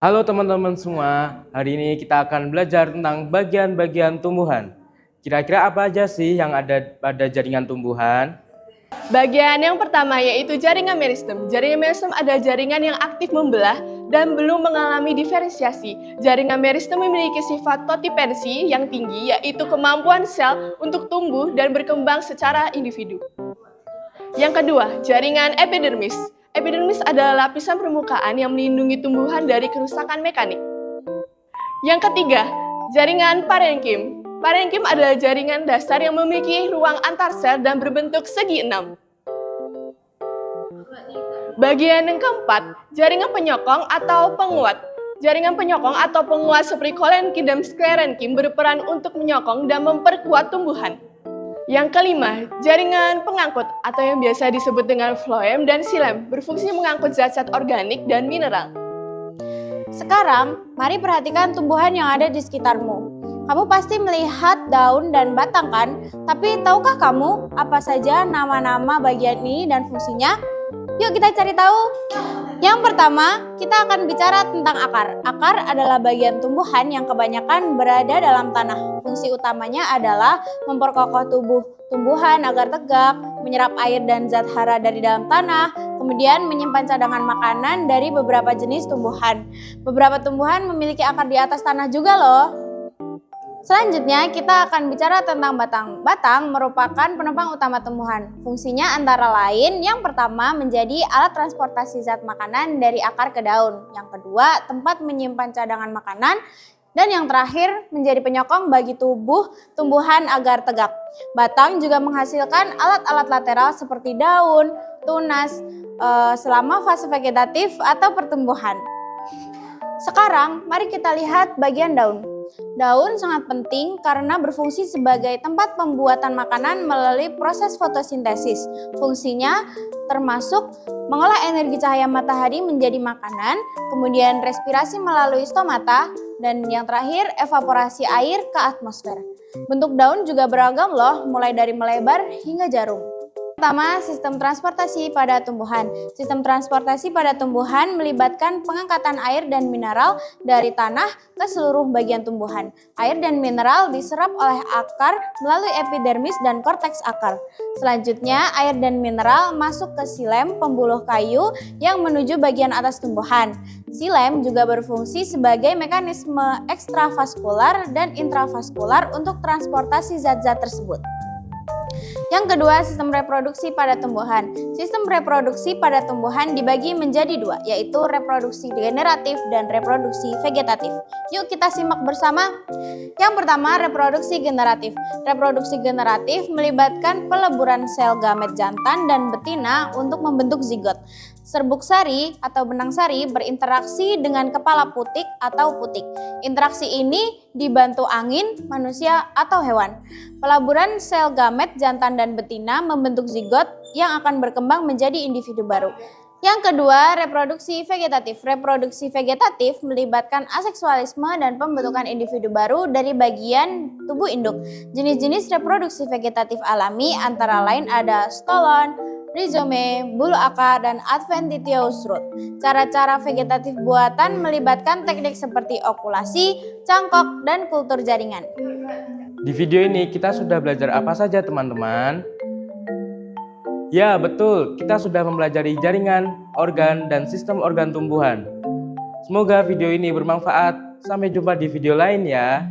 Halo teman-teman semua, hari ini kita akan belajar tentang bagian-bagian tumbuhan. Kira-kira apa aja sih yang ada pada jaringan tumbuhan? Bagian yang pertama yaitu jaringan meristem. Jaringan meristem adalah jaringan yang aktif membelah dan belum mengalami diferensiasi. Jaringan meristem memiliki sifat totipensi yang tinggi, yaitu kemampuan sel untuk tumbuh dan berkembang secara individu. Yang kedua, jaringan epidermis. Epidermis adalah lapisan permukaan yang melindungi tumbuhan dari kerusakan mekanik. Yang ketiga, jaringan parenkim. Parenkim adalah jaringan dasar yang memiliki ruang antar sel dan berbentuk segi enam. Bagian yang keempat, jaringan penyokong atau penguat. Jaringan penyokong atau penguat seperti kolenkim dan sklerenkim berperan untuk menyokong dan memperkuat tumbuhan. Yang kelima, jaringan pengangkut atau yang biasa disebut dengan floem dan xilem berfungsi mengangkut zat-zat organik dan mineral. Sekarang, mari perhatikan tumbuhan yang ada di sekitarmu. Kamu pasti melihat daun dan batang kan? Tapi tahukah kamu apa saja nama-nama bagian ini dan fungsinya? Yuk kita cari tahu. Yang pertama, kita akan bicara tentang akar. Akar adalah bagian tumbuhan yang kebanyakan berada dalam tanah. Fungsi utamanya adalah memperkokoh tubuh tumbuhan agar tegak, menyerap air dan zat hara dari dalam tanah, kemudian menyimpan cadangan makanan dari beberapa jenis tumbuhan. Beberapa tumbuhan memiliki akar di atas tanah juga loh. Selanjutnya, kita akan bicara tentang batang. Batang merupakan penopang utama tumbuhan. Fungsinya antara lain, yang pertama menjadi alat transportasi zat makanan dari akar ke daun. Yang kedua, tempat menyimpan cadangan makanan. Dan yang terakhir, menjadi penyokong bagi tubuh tumbuhan agar tegak. Batang juga menghasilkan alat-alat lateral seperti daun, tunas, selama fase vegetatif atau pertumbuhan. Sekarang, mari kita lihat bagian daun. Daun sangat penting karena berfungsi sebagai tempat pembuatan makanan melalui proses fotosintesis. Fungsinya termasuk mengolah energi cahaya matahari menjadi makanan, kemudian respirasi melalui stomata, dan yang terakhir evaporasi air ke atmosfer. Bentuk daun juga beragam loh, mulai dari melebar hingga jarum. Pertama, sistem transportasi pada tumbuhan. Sistem transportasi pada tumbuhan melibatkan pengangkatan air dan mineral dari tanah ke seluruh bagian tumbuhan. Air dan mineral diserap oleh akar melalui epidermis dan korteks akar. Selanjutnya, air dan mineral masuk ke xilem pembuluh kayu yang menuju bagian atas tumbuhan. Xilem juga berfungsi sebagai mekanisme ekstravaskular dan intravaskular untuk transportasi zat-zat tersebut. Yang kedua, sistem reproduksi pada tumbuhan. Sistem reproduksi pada tumbuhan dibagi menjadi dua, yaitu reproduksi generatif dan reproduksi vegetatif. Yuk kita simak bersama. Yang pertama, reproduksi generatif. Reproduksi generatif melibatkan peleburan sel gamet jantan dan betina untuk membentuk zigot. Serbuk sari atau benang sari berinteraksi dengan kepala putik atau putik. Interaksi ini dibantu angin, manusia, atau hewan. Pelaburan sel gamet jantan dan betina membentuk zigot yang akan berkembang menjadi individu baru. Yang kedua, reproduksi vegetatif. Reproduksi vegetatif melibatkan aseksualisme dan pembentukan individu baru dari bagian tubuh induk. Jenis-jenis reproduksi vegetatif alami antara lain ada stolon, rhizome, bulu akar, dan adventitious root. Cara-cara vegetatif buatan melibatkan teknik seperti okulasi, cangkok, dan kultur jaringan. Di video ini kita sudah belajar apa saja teman-teman? Ya betul, kita sudah mempelajari jaringan, organ, dan sistem organ tumbuhan. Semoga video ini bermanfaat. Sampai jumpa di video lain ya.